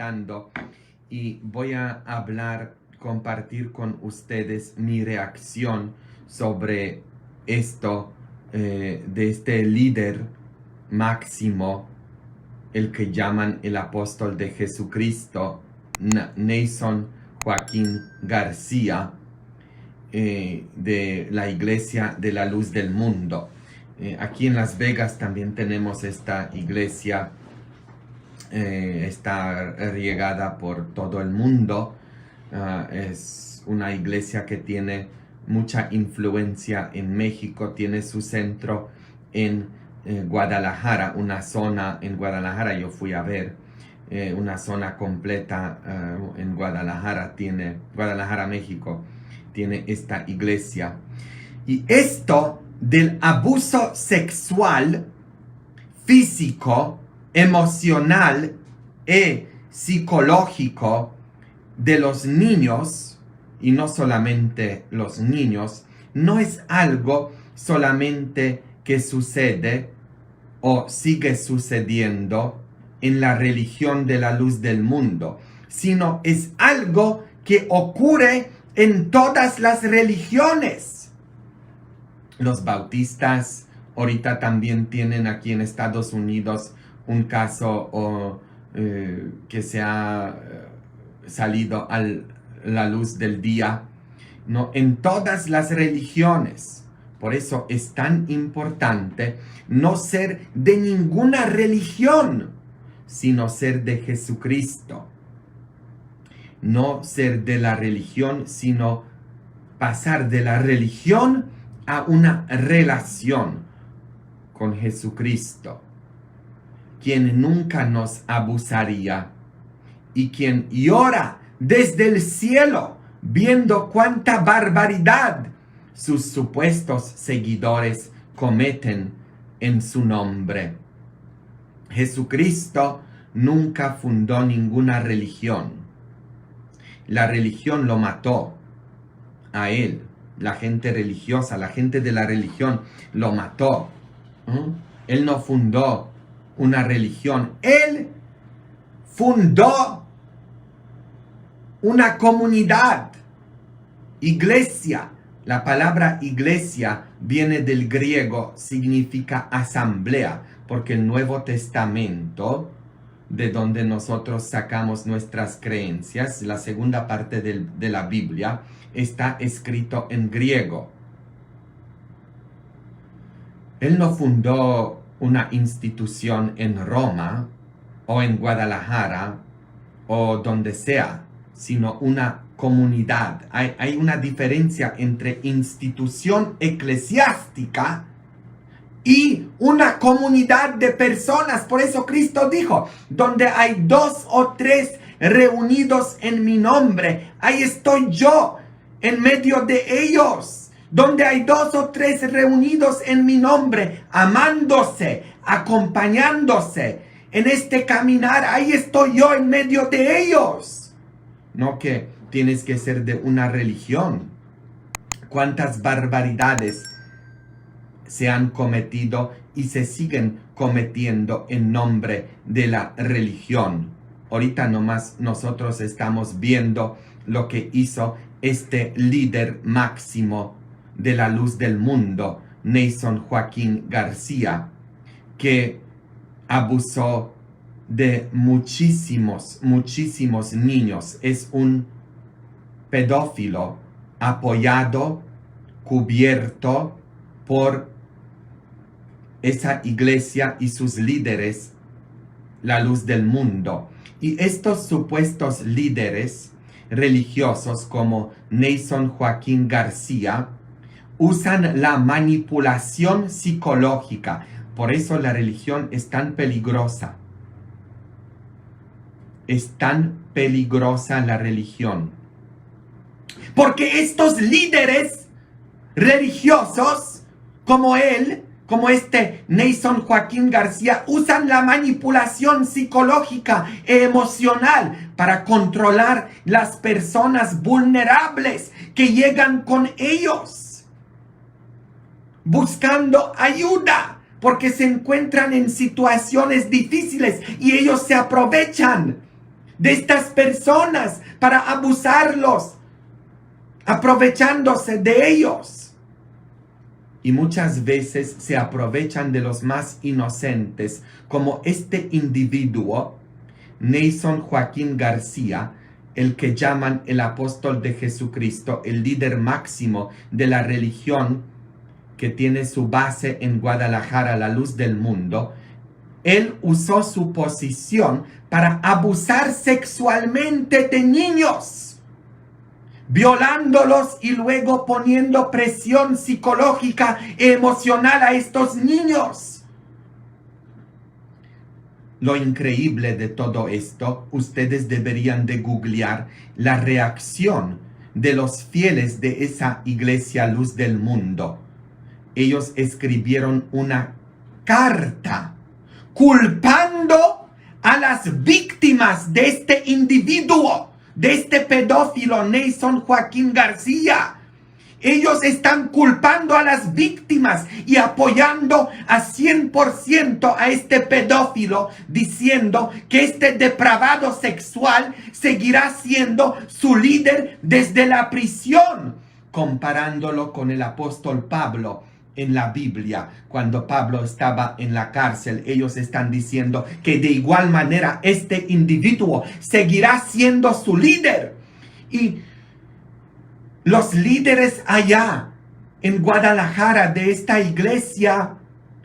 meditando y voy a compartir con ustedes mi reacción sobre esto de este líder máximo, el que llaman el apóstol de Jesucristo, Nason Joaquín García, de la Iglesia de la Luz del Mundo. Aquí en Las Vegas también tenemos esta iglesia, está regada por todo el mundo. Es una iglesia que tiene mucha influencia en México, tiene su centro en Guadalajara, una zona en Guadalajara, yo fui a ver una zona completa en Guadalajara, México, tiene esta iglesia. Y esto del abuso sexual, físico, emocional y psicológico de los niños, y no solamente los niños, no es algo solamente que sucede o sigue sucediendo en la religión de la luz del mundo, sino es algo que ocurre en todas las religiones. Los bautistas ahorita también tienen aquí en Estados Unidos un caso que se ha salido a la luz del día, ¿no? En todas las religiones. Por eso es tan importante no ser de ninguna religión, sino ser de Jesucristo. No ser de la religión, sino pasar de la religión a una relación con Jesucristo, quien nunca nos abusaría y quien llora desde el cielo viendo cuánta barbaridad sus supuestos seguidores cometen en su nombre. Jesucristo nunca fundó ninguna religión. La religión lo mató a él. La gente religiosa, la gente de la religión lo mató. Él no fundó una religión. Él fundó una comunidad, iglesia. La palabra iglesia viene del griego, significa asamblea, porque el Nuevo Testamento, de donde nosotros sacamos nuestras creencias, la segunda parte de la Biblia, está escrito en griego. Él no fundó una institución en Roma o en Guadalajara o donde sea, sino una comunidad. Hay una diferencia entre institución eclesiástica y una comunidad de personas. Por eso Cristo dijo, donde hay 2 o 3 reunidos en mi nombre, ahí estoy yo en medio de ellos. Donde hay 2 o 3 reunidos en mi nombre, amándose, acompañándose en este caminar, ahí estoy yo en medio de ellos. No que tienes que ser de una religión. ¿Cuántas barbaridades se han cometido y se siguen cometiendo en nombre de la religión? Ahorita nomás nosotros estamos viendo lo que hizo este líder máximo de la luz del mundo, Nason Joaquín García, que abusó de muchísimos niños. Es un pedófilo apoyado, cubierto por esa iglesia y sus líderes, la luz del mundo. Y estos supuestos líderes religiosos como Nason Joaquín García usan la manipulación psicológica. Por eso la religión es tan peligrosa. Es tan peligrosa la religión. Porque estos líderes religiosos como él, como este Nason Joaquín García, usan la manipulación psicológica e emocional para controlar las personas vulnerables que llegan con ellos, buscando ayuda, porque se encuentran en situaciones difíciles y ellos se aprovechan de estas personas para abusarlos, aprovechándose de ellos. Y muchas veces se aprovechan de los más inocentes, como este individuo, Nason Joaquín García, el que llaman el apóstol de Jesucristo, el líder máximo de la religión que tiene su base en Guadalajara, la luz del mundo. Él usó su posición para abusar sexualmente de niños, violándolos y luego poniendo presión psicológica e emocional a estos niños. Lo increíble de todo esto, ustedes deberían de googlear la reacción de los fieles de esa iglesia Luz del Mundo. Ellos escribieron una carta culpando a las víctimas de este individuo, de este pedófilo Nason Joaquín García. Ellos están culpando a las víctimas y apoyando a 100% a este pedófilo, diciendo que este depravado sexual seguirá siendo su líder desde la prisión, comparándolo con el apóstol Pablo. En la Biblia, cuando Pablo estaba en la cárcel, ellos están diciendo que de igual manera este individuo seguirá siendo su líder. Y los líderes allá en Guadalajara de esta iglesia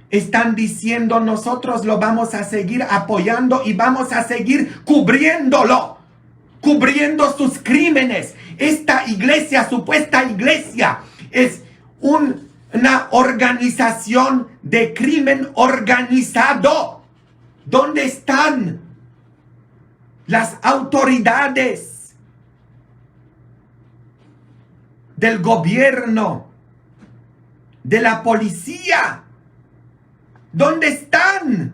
están diciendo: nosotros lo vamos a seguir apoyando y vamos a seguir cubriéndolo, cubriendo sus crímenes. Esta iglesia, supuesta iglesia, es una organización de crimen organizado. ¿Dónde están las autoridades del gobierno, de la policía? ¿Dónde están?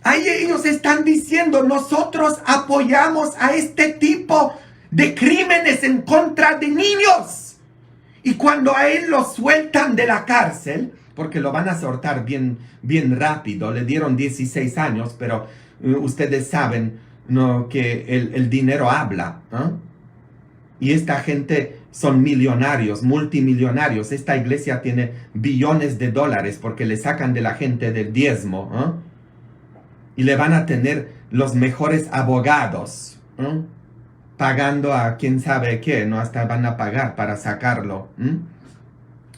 Ahí ellos están diciendo: nosotros apoyamos a este tipo de crímenes en contra de niños. Y cuando a él lo sueltan de la cárcel, porque lo van a soltar bien rápido, le dieron 16 años, pero ustedes saben, ¿no?, que el dinero habla, ¿eh? Y esta gente son millonarios, multimillonarios. Esta iglesia tiene billones de dólares porque le sacan de la gente del diezmo, ¿eh? Y le van a tener los mejores abogados, ¿eh?, pagando a quién sabe qué, ¿no? Hasta van a pagar para sacarlo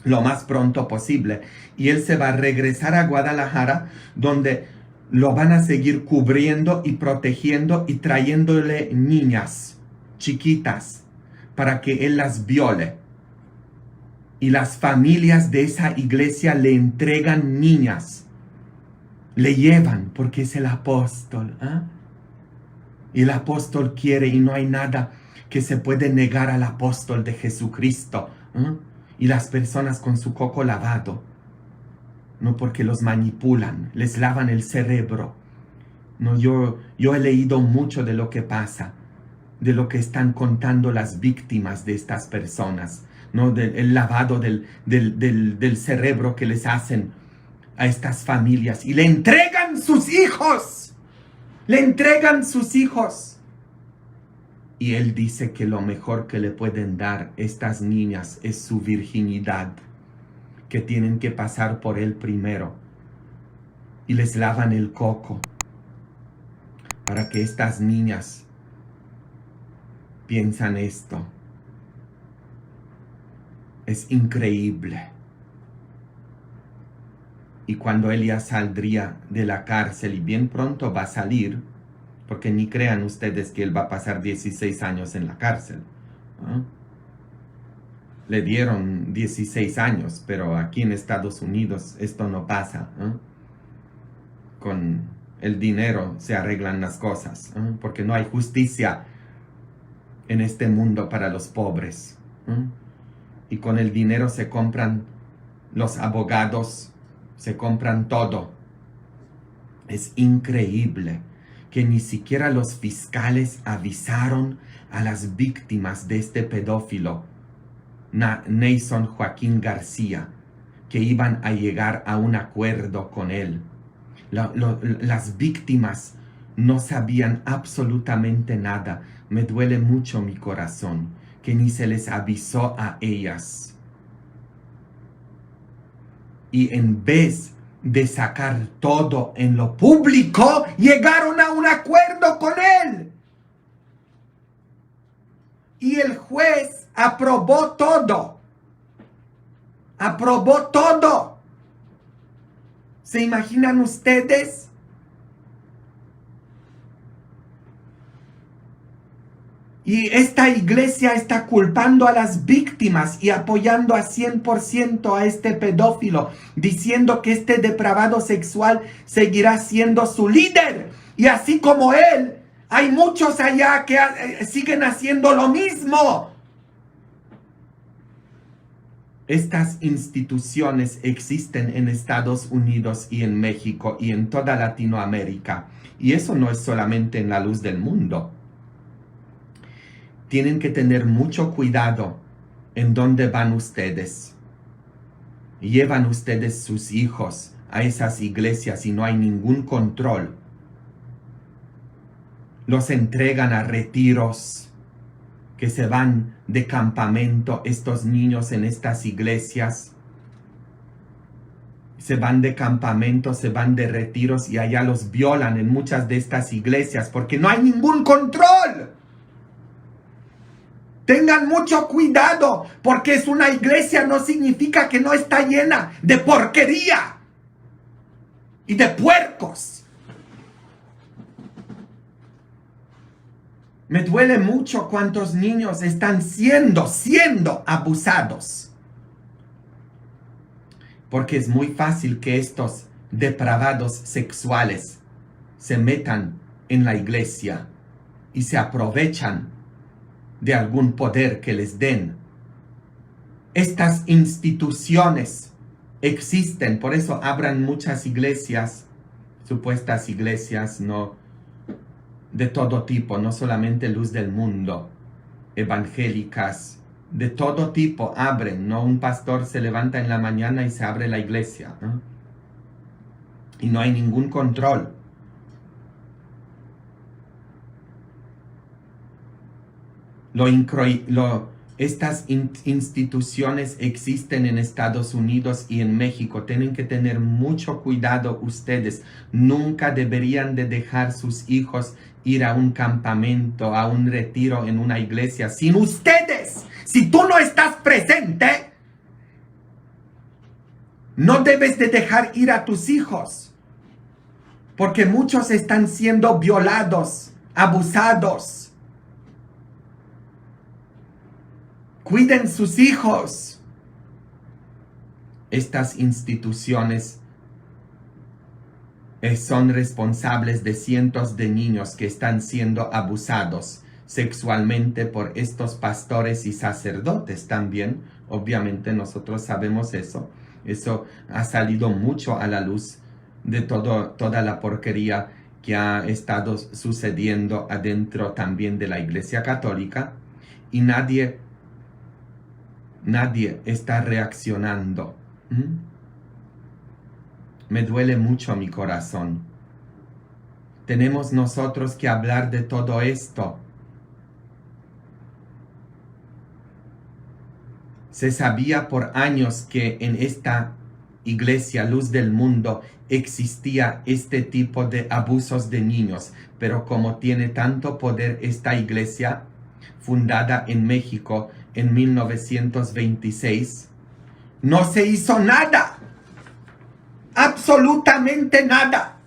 lo más pronto posible. Y él se va a regresar a Guadalajara, donde lo van a seguir cubriendo y protegiendo y trayéndole niñas chiquitas para que él las viole. Y las familias de esa iglesia le entregan niñas, le llevan porque es el apóstol, ¿eh? Y el apóstol quiere, y no hay nada que se puede negar al apóstol de Jesucristo, ¿eh? Y las personas con su coco lavado, no, porque los manipulan, les lavan el cerebro. No, yo he leído mucho de lo que pasa, de lo que están contando las víctimas de estas personas, ¿no? El lavado del cerebro que les hacen a estas familias, y le entregan sus hijos. Le entregan sus hijos. Y él dice que lo mejor que le pueden dar estas niñas es su virginidad, que tienen que pasar por él primero. Y les lavan el coco para que estas niñas piensan esto. Es increíble. Y cuando él ya saldría de la cárcel, y bien pronto va a salir, porque ni crean ustedes que él va a pasar 16 años en la cárcel, ¿eh? Le dieron 16 años, pero aquí en Estados Unidos esto no pasa, ¿eh? Con el dinero se arreglan las cosas, ¿eh? Porque no hay justicia en este mundo para los pobres, ¿eh? Y con el dinero se compran los abogados, se compran todo. Es increíble que ni siquiera los fiscales avisaron a las víctimas de este pedófilo, Nason Joaquín García, que iban a llegar a un acuerdo con él. Las víctimas no sabían absolutamente nada. Me duele mucho mi corazón que ni se les avisó a ellas. Y en vez de sacar todo en lo público, llegaron a un acuerdo con él. Y el juez aprobó todo. Aprobó todo. ¿Se imaginan ustedes? Y esta iglesia está culpando a las víctimas y apoyando a 100% a este pedófilo, diciendo que este depravado sexual seguirá siendo su líder. Y así como él, hay muchos allá que siguen haciendo lo mismo. Estas instituciones existen en Estados Unidos y en México y en toda Latinoamérica. Y eso no es solamente en la luz del mundo. Tienen que tener mucho cuidado en dónde van ustedes. Llevan ustedes sus hijos a esas iglesias y no hay ningún control. Los entregan a retiros, que se van de campamento estos niños en estas iglesias. Se van de campamento, se van de retiros y allá los violan en muchas de estas iglesias porque no hay ningún control. Tengan mucho cuidado, porque es una iglesia no significa que no está llena de porquería y de puercos. Me duele mucho cuántos niños están siendo abusados. Porque es muy fácil que estos depravados sexuales se metan en la iglesia y se aprovechan de algún poder que les den. Estas instituciones existen, por eso abran muchas iglesias, supuestas iglesias, no de todo tipo, no solamente Luz del Mundo, evangélicas, de todo tipo abren, no un pastor se levanta en la mañana y se abre la iglesia, ¿no? Y no hay ningún control. Estas instituciones existen en Estados Unidos y en México. Tienen que tener mucho cuidado ustedes. Nunca deberían de dejar sus hijos ir a un campamento, a un retiro en una iglesia sin ustedes. Si tú no estás presente, no debes de dejar ir a tus hijos. Porque muchos están siendo violados, abusados. Cuiden sus hijos. Estas instituciones son responsables de cientos de niños que están siendo abusados sexualmente por estos pastores y sacerdotes también. Obviamente nosotros sabemos eso. Eso ha salido mucho a la luz de toda la porquería que ha estado sucediendo adentro también de la Iglesia Católica. Y nadie está reaccionando. Me duele mucho mi corazón. Tenemos nosotros que hablar de todo esto. Se sabía por años que en esta iglesia Luz del Mundo existía este tipo de abusos de niños, pero como tiene tanto poder esta iglesia, fundada en México en 1926, no se hizo nada, absolutamente nada,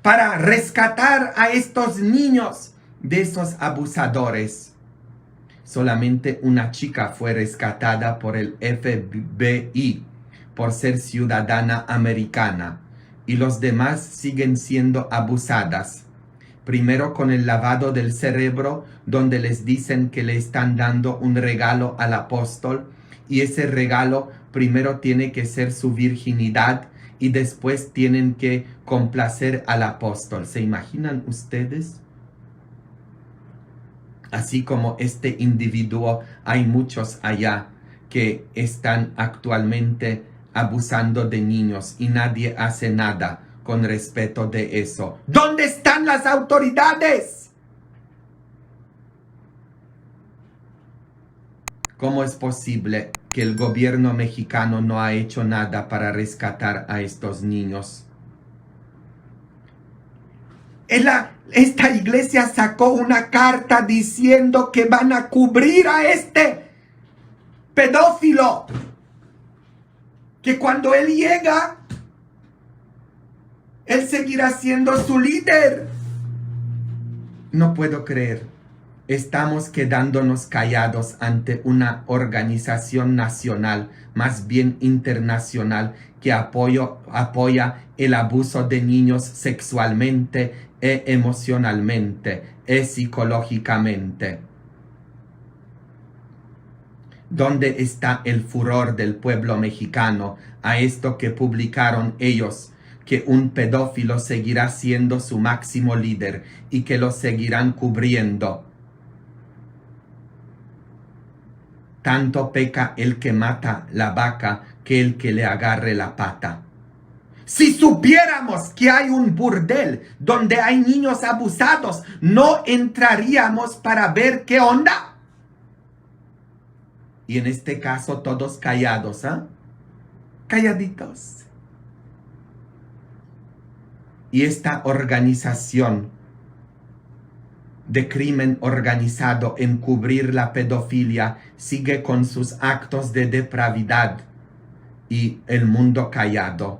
para rescatar a estos niños de esos abusadores. Solamente una chica fue rescatada por el FBI por ser ciudadana americana y los demás siguen siendo abusadas. Primero con el lavado del cerebro, donde les dicen que le están dando un regalo al apóstol y ese regalo primero tiene que ser su virginidad y después tienen que complacer al apóstol. ¿Se imaginan ustedes? Así como este individuo, hay muchos allá que están actualmente abusando de niños y nadie hace nada con respeto de eso. ¿Dónde están las autoridades? ¿Cómo es posible que el gobierno mexicano no ha hecho nada para rescatar a estos niños? Esta iglesia sacó una carta diciendo que van a cubrir a este pedófilo. Que cuando él llega, él seguirá siendo su líder. No puedo creer. Estamos quedándonos callados ante una organización nacional, más bien internacional, que apoya el abuso de niños sexualmente, emocionalmente, psicológicamente. ¿Dónde está el furor del pueblo mexicano a esto que publicaron ellos? Que un pedófilo seguirá siendo su máximo líder y que lo seguirán cubriendo. Tanto peca el que mata la vaca que el que le agarre la pata. Si supiéramos que hay un burdel donde hay niños abusados, ¿no entraríamos para ver qué onda? Y en este caso todos callados, calladitos. Y esta organización de crimen organizado en cubrir la pedofilia sigue con sus actos de depravidad y el mundo callado.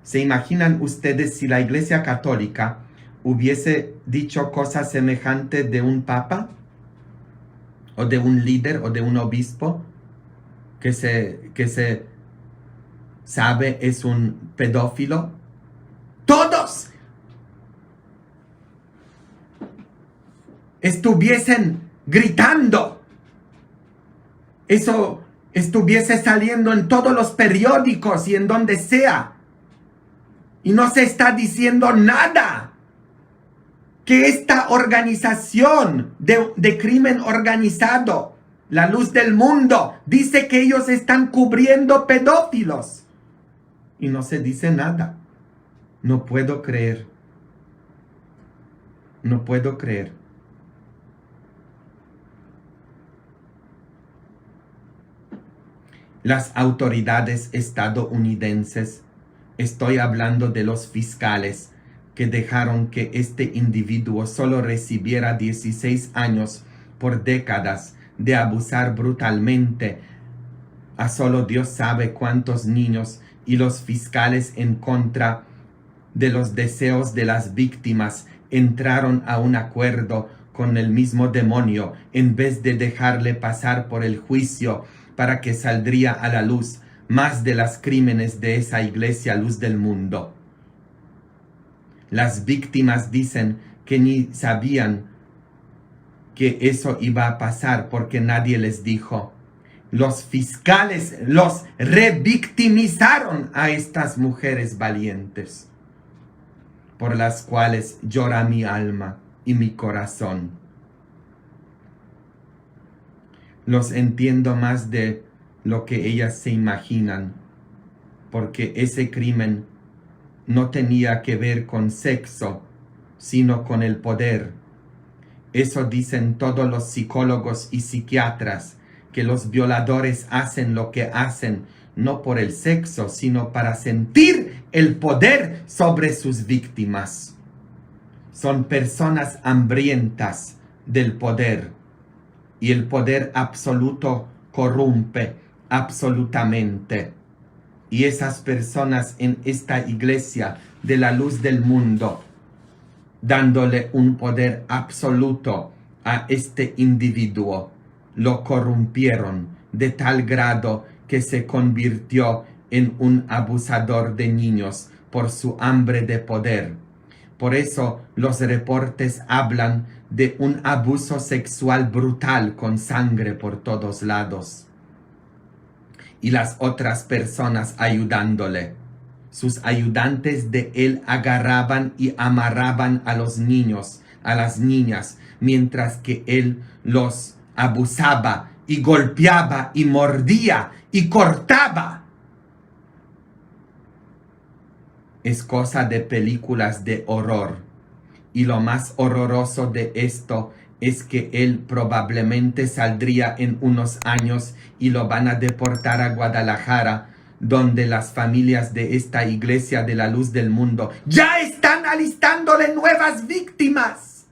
¿Se imaginan ustedes si la Iglesia Católica hubiese dicho cosas semejantes de un papa? ¿O de un líder o de un obispo que se sabe es un pedófilo? ¡Todos! Estuviesen gritando. Eso estuviese saliendo en todos los periódicos y en donde sea. Y no se está diciendo nada. Que esta organización de crimen organizado, la Luz del Mundo, dice que ellos están cubriendo pedófilos. Y no se dice nada. No puedo creer. No puedo creer. Las autoridades estadounidenses, estoy hablando de los fiscales, que dejaron que este individuo solo recibiera 16 años por décadas de abusar brutalmente a solo Dios sabe cuántos niños, y los fiscales en contra de los deseos de las víctimas entraron a un acuerdo con el mismo demonio en vez de dejarle pasar por el juicio para que saldría a la luz más de los crímenes de esa iglesia Luz del Mundo. Las víctimas dicen que ni sabían que eso iba a pasar porque nadie les dijo. Los fiscales los revictimizaron a estas mujeres valientes, por las cuales llora mi alma y mi corazón. Los entiendo más de lo que ellas se imaginan, porque ese crimen no tenía que ver con sexo, sino con el poder. Eso dicen todos los psicólogos y psiquiatras, que los violadores hacen lo que hacen, no por el sexo, sino para sentir el poder sobre sus víctimas. Son personas hambrientas del poder, y el poder absoluto corrompe absolutamente. Y esas personas en esta iglesia de la Luz del Mundo, dándole un poder absoluto a este individuo, lo corrompieron de tal grado que se convirtió en un abusador de niños por su hambre de poder. Por eso los reportes hablan de un abuso sexual brutal con sangre por todos lados. Y las otras personas ayudándole. Sus ayudantes de él agarraban y amarraban a los niños, a las niñas, mientras que él los abusaba y golpeaba y mordía y cortaba. es cosa de películas de horror. Y lo más horroroso de esto es que él probablemente saldría en unos años y lo van a deportar a Guadalajara, donde las familias de esta iglesia de la luz del mundo ya están alistándole nuevas víctimas.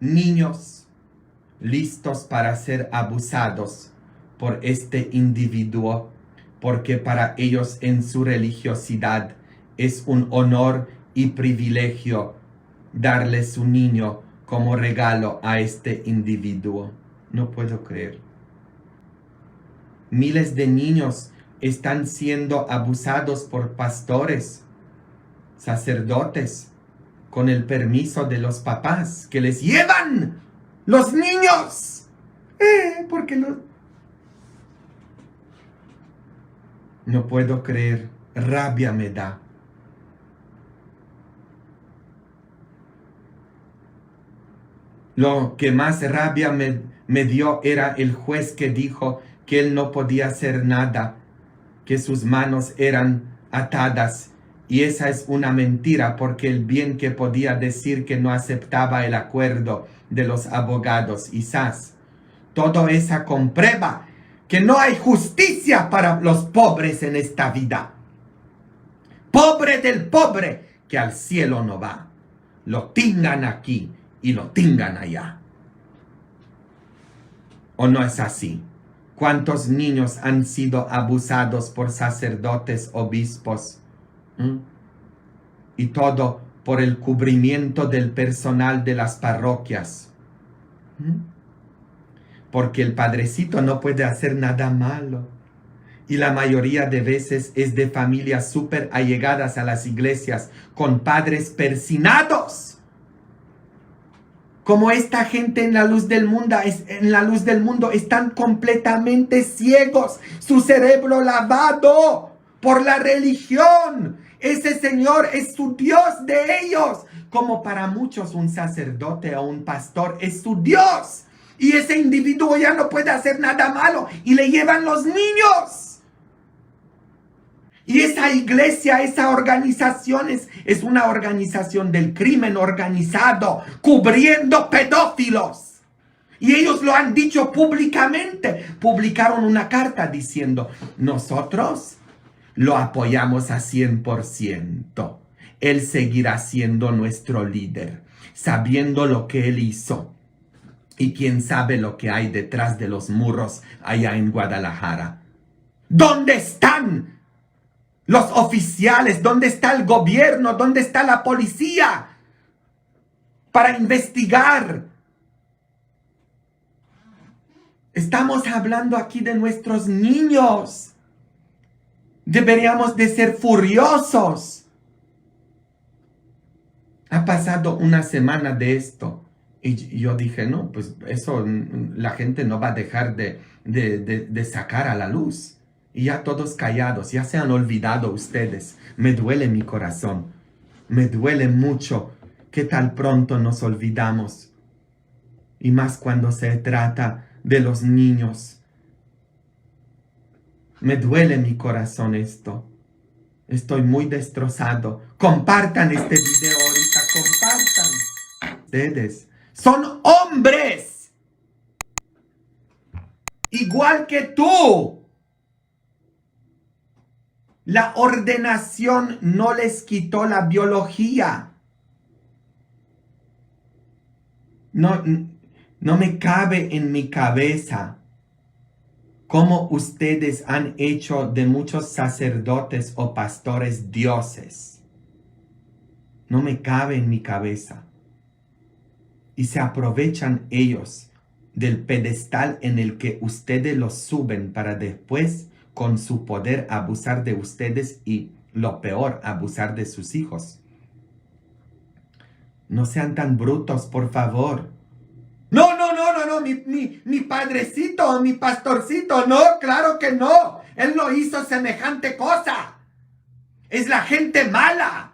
Niños listos para ser abusados por este individuo, porque para ellos en su religiosidad es un honor y privilegio darle su niño como regalo a este individuo. No puedo creer. Miles de niños están siendo abusados por pastores, sacerdotes, con el permiso de los papás que les llevan los niños. Porque no puedo creer. Rabia me da. Lo que más rabia me dio era el juez que dijo que él no podía hacer nada, que sus manos eran atadas. Y esa es una mentira, porque el bien que podía decir que no aceptaba el acuerdo de los abogados. Quizás todo eso comprueba que no hay justicia para los pobres en esta vida. Pobre del pobre que al cielo no va. Lo tingan aquí y lo tingan allá. ¿O no es así? ¿Cuántos niños han sido abusados por sacerdotes, obispos? Y todo por el cubrimiento del personal de las parroquias. Porque el padrecito no puede hacer nada malo. Y la mayoría de veces es de familias súper allegadas a las iglesias, con padres persinados. Como esta gente en la luz del mundo, están completamente ciegos, su cerebro lavado por la religión. Ese Señor es su Dios de ellos. Como para muchos un sacerdote o un pastor es su Dios. Y ese individuo ya no puede hacer nada malo y le llevan los niños. Y esa iglesia, esa organización es una organización del crimen organizado, cubriendo pedófilos. Y ellos lo han dicho públicamente. Publicaron una carta diciendo, nosotros lo apoyamos a 100%. Él seguirá siendo nuestro líder, sabiendo lo que él hizo. Y quién sabe lo que hay detrás de los muros allá en Guadalajara. ¿Dónde están los oficiales? ¿Dónde está el gobierno? ¿Dónde está la policía para investigar? Estamos hablando aquí de nuestros niños. Deberíamos de ser furiosos. Ha pasado una semana de esto. Y yo dije, no, pues eso la gente no va a dejar de sacar a la luz. Y ya todos callados, ya se han olvidado ustedes. Me duele mi corazón. Me duele mucho que tan pronto nos olvidamos. Y más cuando se trata de los niños. Me duele mi corazón esto. Estoy muy destrozado. Compartan este video ahorita, compartan. Ustedes son hombres. Igual que tú. La ordenación no les quitó la biología. No me cabe en mi cabeza cómo ustedes han hecho de muchos sacerdotes o pastores dioses. No me cabe en mi cabeza. Y se aprovechan ellos del pedestal en el que ustedes los suben para después, con su poder, abusar de ustedes y, lo peor, abusar de sus hijos. No sean tan brutos, por favor. No, mi padrecito, mi pastorcito, no, claro que no. Él no hizo semejante cosa. Es la gente mala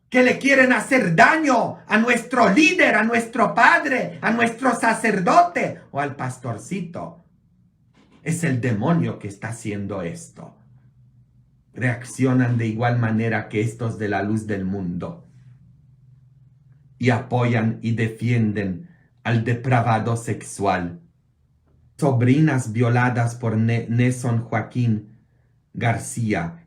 que le quieren hacer daño a nuestro líder, a nuestro padre, a nuestro sacerdote o al pastorcito. Es el demonio que está haciendo esto. reaccionan de igual manera que estos de la luz del mundo y apoyan y defienden al depravado sexual. Sobrinas violadas por Nelson Joaquín García